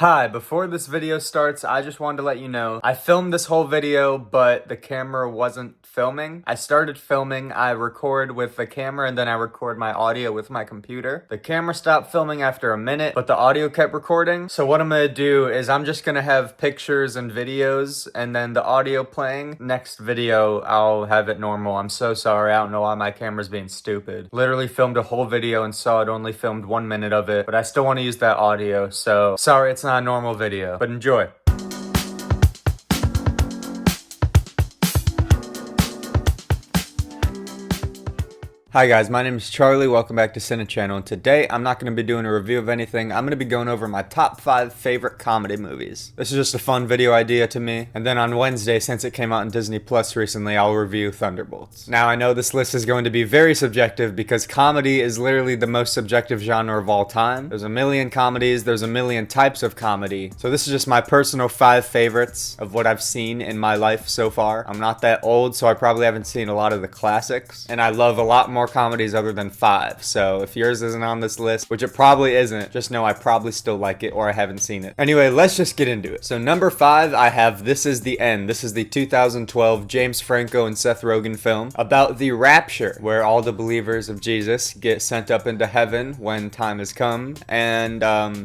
Hi, before this video starts, I just wanted to let you know, I filmed this whole video, but the camera wasn't filming. I started filming, I record with the camera, and then I record my audio with my computer. The camera stopped filming after a minute, but the audio kept recording. So what I'm gonna do is I'm just gonna have pictures and videos, and then the audio playing. Next video, I'll have it normal. I'm so sorry, I don't know why my camera's being stupid. Literally filmed a whole video and saw it only filmed 1 minute of it, but I still wanna use that audio, so sorry it's not a normal video, but enjoy. Hi guys, my name is Charlie, welcome back to Cine Channel, and today I'm not going to be doing a review of anything. I'm going to be going over my top 5 favorite comedy movies. This is just a fun video idea to me, and then on Wednesday, since it came out on Disney Plus recently, I'll review Thunderbolts. Now I know this list is going to be very subjective because comedy is literally the most subjective genre of all time. There's a million comedies, there's a million types of comedy, so this is just my personal 5 favorites of what I've seen in my life so far. I'm not that old, so I probably haven't seen a lot of the classics, and I love a lot more comedies other than 5, so if yours isn't on this list, which it probably isn't, just know I probably still like it or I haven't seen it. Anyway, let's just get into it. So number 5, I have This Is the End. This is the 2012 James Franco and Seth Rogen film about the rapture, where all the believers of Jesus get sent up into heaven when time has come, and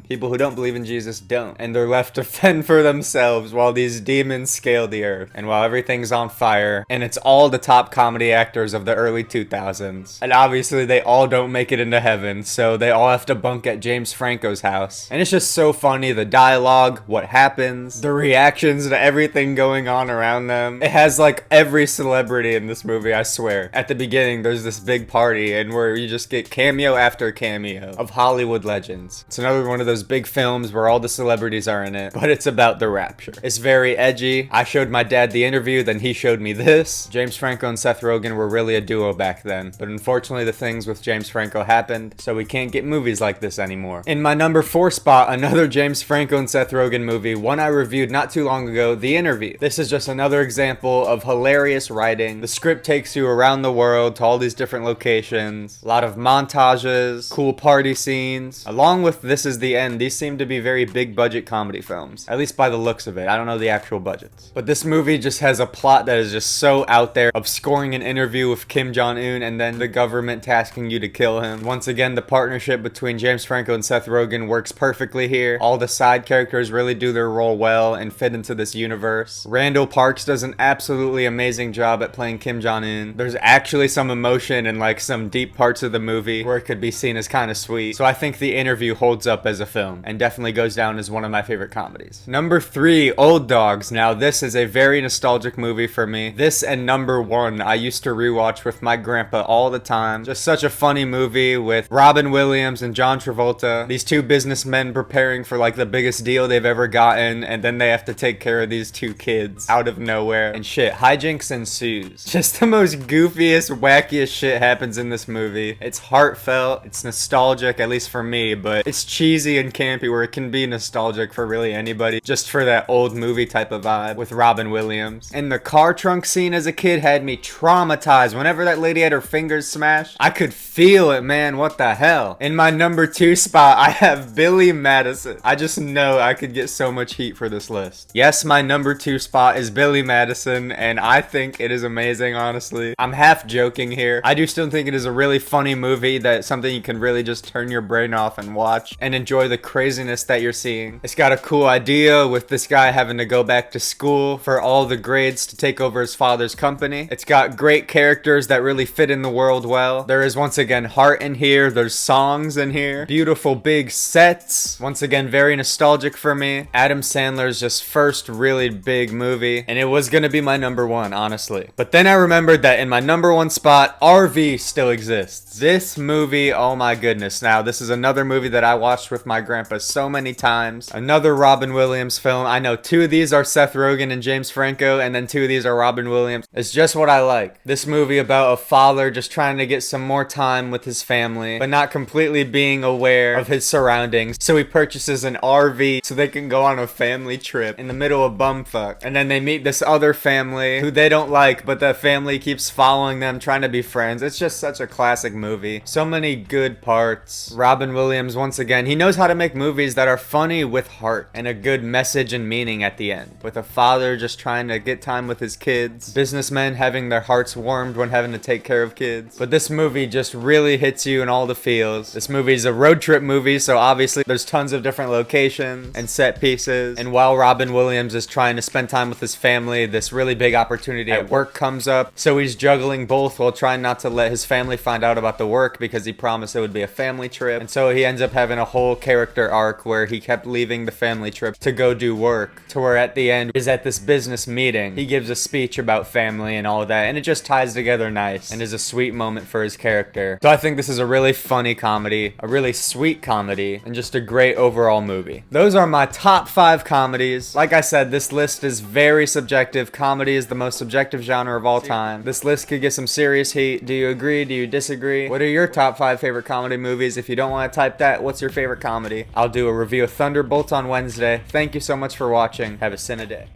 people who don't believe in Jesus don't, and they're left to fend for themselves while these demons scale the earth, and while everything's on fire, and it's all the top comedy actors of the early 2000s. And obviously they all don't make it into heaven, so they all have to bunk at James Franco's house. And it's just so funny, the dialogue, what happens, the reactions to everything going on around them. It has like every celebrity in this movie, I swear. At the beginning, there's this big party and where you just get cameo after cameo of Hollywood legends. It's another one of those big films where all the celebrities are in it, but it's about the rapture. It's very edgy. I showed my dad the interview, then he showed me this. James Franco and Seth Rogen were really a duo back then, but unfortunately the things with James Franco happened, so we can't get movies like this anymore. In my number 4 spot, another James Franco and Seth Rogen movie, one I reviewed not too long ago, The Interview. This is just another example of hilarious writing. The script takes you around the world to all these different locations, a lot of montages, cool party scenes. Along with This Is the End, these seem to be very big budget comedy films, at least by the looks of it. I don't know the actual budgets. But this movie just has a plot that is just so out there of scoring an interview with Kim Jong-un and then the government tasking you to kill him. Once again, the partnership between James Franco and Seth Rogen works perfectly here. All the side characters really do their role well and fit into this universe. Randall Parks does an absolutely amazing job at playing Kim Jong-un. There's actually some emotion in like some deep parts of the movie where it could be seen as kind of sweet. So I think The Interview holds up as a film and definitely goes down as one of my favorite comedies. Number 3, Old Dogs. Now this is a very nostalgic movie for me. This and number 1 I used to rewatch with my grandpa all the time. Just such a funny movie with Robin Williams and John Travolta. These two businessmen preparing for like the biggest deal they've ever gotten, and then they have to take care of these 2 kids out of nowhere. And shit, hijinks ensues. Just the most goofiest, wackiest shit happens in this movie. It's heartfelt, it's nostalgic, at least for me, but it's cheesy and campy where it can be nostalgic for really anybody, just for that old movie type of vibe with Robin Williams. And the car trunk scene as a kid had me traumatized. Whenever that lady had her fingers smashed, I could feel it, man. What the hell? In my number 2 spot, I have Billy Madison. I just know I could get so much heat for this list. Yes, my number 2 spot is Billy Madison, and I think it is amazing, honestly. I'm half joking here. I do still think it is a really funny movie that's something you can really just turn your brain off and watch and enjoy the craziness that you're seeing. It's got a cool idea with this guy having to go back to school for all the grades to take over his father's company. It's got great characters that really fit in the world well. There is once again heart in here, there's songs in here, beautiful big sets. Once again, very nostalgic for me. Adam Sandler's just first really big movie, and it was gonna be my number 1, honestly. But then I remembered that in my number 1 spot, RV still exists. This movie, oh my goodness. Now, this is another movie that I watched with my grandpa so many times. Another Robin Williams film. I know 2 of these are Seth Rogen and James Franco, and then 2 of these are Robin Williams. It's just what I like. This movie about a father just trying to get some more time with his family, but not completely being aware of his surroundings. So he purchases an RV so they can go on a family trip in the middle of bumfuck. And then they meet this other family who they don't like, but the family keeps following them, trying to be friends. It's just such a classic movie. So many good parts. Robin Williams, once again, he knows how to make movies that are funny with heart and a good message and meaning at the end. With a father just trying to get time with his kids, businessmen having their hearts warmed when having to take care of kids. But this movie just really hits you in all the feels. This movie is a road trip movie, so obviously there's tons of different locations and set pieces. And while Robin Williams is trying to spend time with his family, this really big opportunity at work comes up. So he's juggling both while trying not to let his family find out about the work because he promised it would be a family trip. And so he ends up having a whole character arc where he kept leaving the family trip to go do work, to where at the end is at this business meeting. He gives a speech about family and all of that, and it just ties together nice and is a sweet moment for his character. So I think this is a really funny comedy, a really sweet comedy, and just a great overall movie. Those are my top 5 comedies. Like I said, this list is very subjective. Comedy is the most subjective genre of all time. This list could get some serious heat. Do you agree? Do you disagree? What are your top 5 favorite comedy movies? If you don't want to type that, what's your favorite comedy? I'll do a review of Thunderbolts on Wednesday. Thank you so much for watching. Have a Cine day.